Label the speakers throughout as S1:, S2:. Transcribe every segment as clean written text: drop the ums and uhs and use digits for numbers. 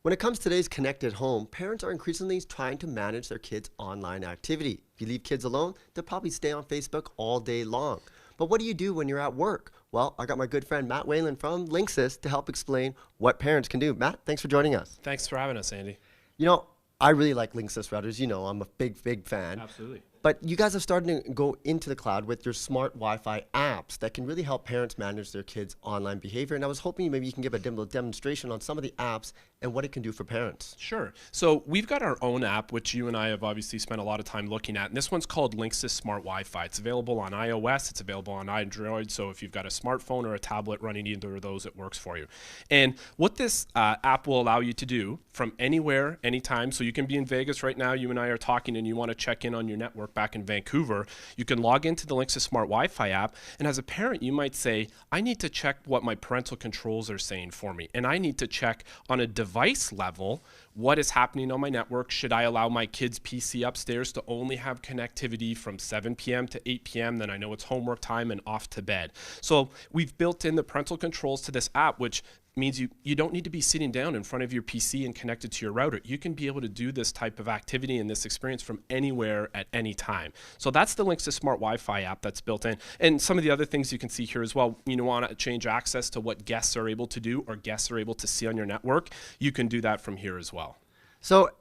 S1: When it comes to today's connected home, parents are increasingly trying to manage their kids' online activity. If you leave kids alone, they'll probably stay on Facebook all day long. But what do you do when you're at work? Well, I got my good friend Matt Whelan from Linksys to help explain what parents can do. Matt, thanks for joining us.
S2: Thanks for having us, Andy.
S1: You know, I really like Linksys routers. You know, I'm a big fan.
S2: Absolutely.
S1: But you guys are starting to go into the cloud with your smart Wi-Fi apps that can really help parents manage their kids' online behavior. And I was hoping maybe you can give a demonstration on some of the apps and what it can do for parents.
S2: Sure. So we've got our own app, which you and I have obviously spent a lot of time looking at. And this one's called Linksys Smart WiFi. It's available on iOS. It's available on Android. So if you've got a smartphone or a tablet running either of those, it works for you. And what this app will allow you to do from anywhere, anytime. So you can be in Vegas right now. You and I are talking and you want to check in on your network back in Vancouver. You can log into the Linksys Smart WiFi app. And as a parent, you might say, I need to check what my parental controls are saying for me. And I need to check on a device level what is happening on my network. Should I allow my kids' PC upstairs to only have connectivity from 7 p.m. to 8 p.m.? Then I know it's homework time and off to bed. So we've built in the parental controls to this app, which means you don't need to be sitting down in front of your PC and connected to your router. You can be able to do this type of activity and this experience from anywhere at any time. So that's the Linksys Smart Wi-Fi app that's built in. And some of the other things you can see here as well, you want to change access to what guests are able to do or guests are able to see on your network, you can do that from here as well.
S1: So,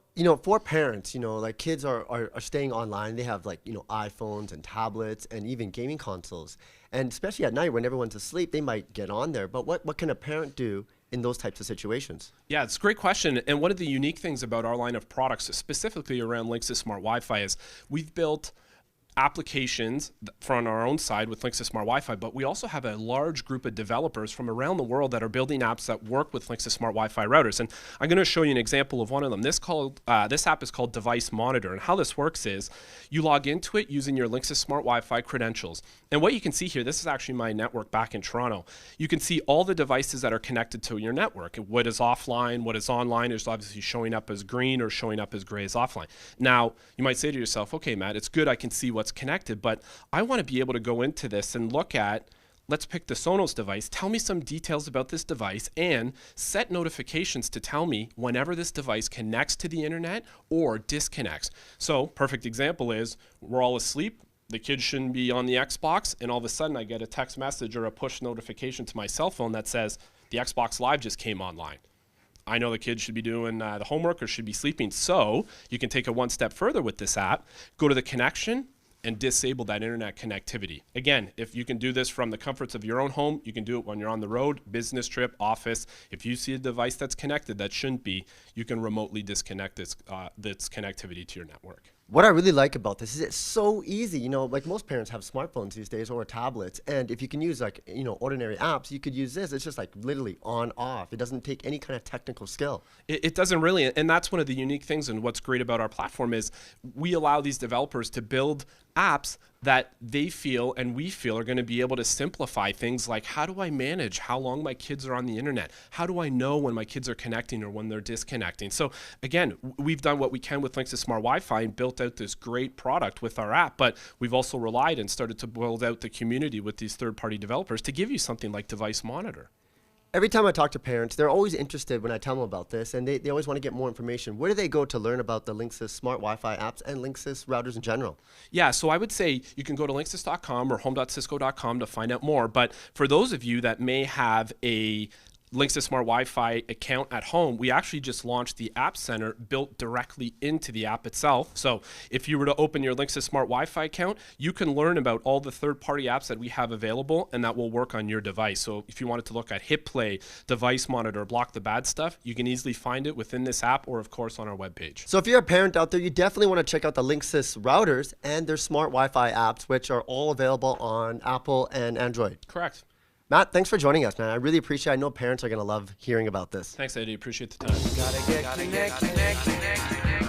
S1: for parents, like kids are staying online. They have iPhones and tablets and even gaming consoles. And especially at night when everyone's asleep, they might get on there. But what can a parent do in those types of situations? Yeah,
S2: it's a great question. And one of the unique things about our line of products, specifically around Linksys Smart Wi-Fi, is we've built applications from our own side with Linksys Smart Wi-Fi, but we also have a large group of developers from around the world that are building apps that work with Linksys Smart Wi-Fi routers. And I'm going to show you an example of one of them. This app is called Device Monitr, and how this works is you log into it using your Linksys Smart Wi-Fi credentials. And what you can see here, this is actually my network back in Toronto. You can see all the devices that are connected to your network. What is offline, what is online is obviously showing up as green or showing up as gray as offline. Now, you might say to yourself, okay, Matt, it's good I can see what's connected, but I want to be able to go into this and look at, let's pick the Sonos device, tell me some details about this device, and set notifications to tell me whenever this device connects to the internet or disconnects. So, perfect example is, we're all asleep, the kids shouldn't be on the Xbox, and all of a sudden I get a text message or a push notification to my cell phone that says, the Xbox Live just came online. I know the kids should be doing the homework or should be sleeping, so you can take it one step further with this app, go to the connection, and disable that internet connectivity. Again, if you can do this from the comforts of your own home, you can do it when you're on the road, business trip, office. If you see a device that's connected that shouldn't be, you can remotely disconnect this connectivity to your network.
S1: What I really like about this is it's so easy. Like most parents have smartphones these days or tablets, and if you can use ordinary apps, you could use this. It's just like literally on, off. It doesn't take any kind of technical skill.
S2: It doesn't really, and that's one of the unique things, and what's great about our platform is we allow these developers to build apps that they feel and we feel are going to be able to simplify things like, how do I manage how long my kids are on the internet? How do I know when my kids are connecting or when they're disconnecting? So again, we've done what we can with Linksys Smart Wi-Fi and built out this great product with our app, but we've also relied and started to build out the community with these third-party developers to give you something like Device Monitr.
S1: Every time I talk to parents, they're always interested when I tell them about this, and they always want to get more information. Where do they go to learn about the Linksys Smart Wi-Fi apps and Linksys routers in general?
S2: Yeah, so I would say you can go to linksys.com or home.cisco.com to find out more. But for those of you that may have a Linksys Smart Wi-Fi account at home, we actually just launched the App Center built directly into the app itself. So if you were to open your Linksys Smart Wi-Fi account, you can learn about all the third-party apps that we have available, and that will work on your device. So if you wanted to look at Hit Play, Device Monitor, block the bad stuff, you can easily find it within this app or, of course, on our webpage.
S1: So if you're a parent out there, you definitely want to check out the Linksys routers and their Smart Wi-Fi apps, which are all available on Apple and Android.
S2: Correct.
S1: Matt, thanks for joining us, man. I really appreciate it. I know parents are going to love hearing about this.
S2: Thanks, Eddie. Appreciate the time.
S1: Gotta get connected.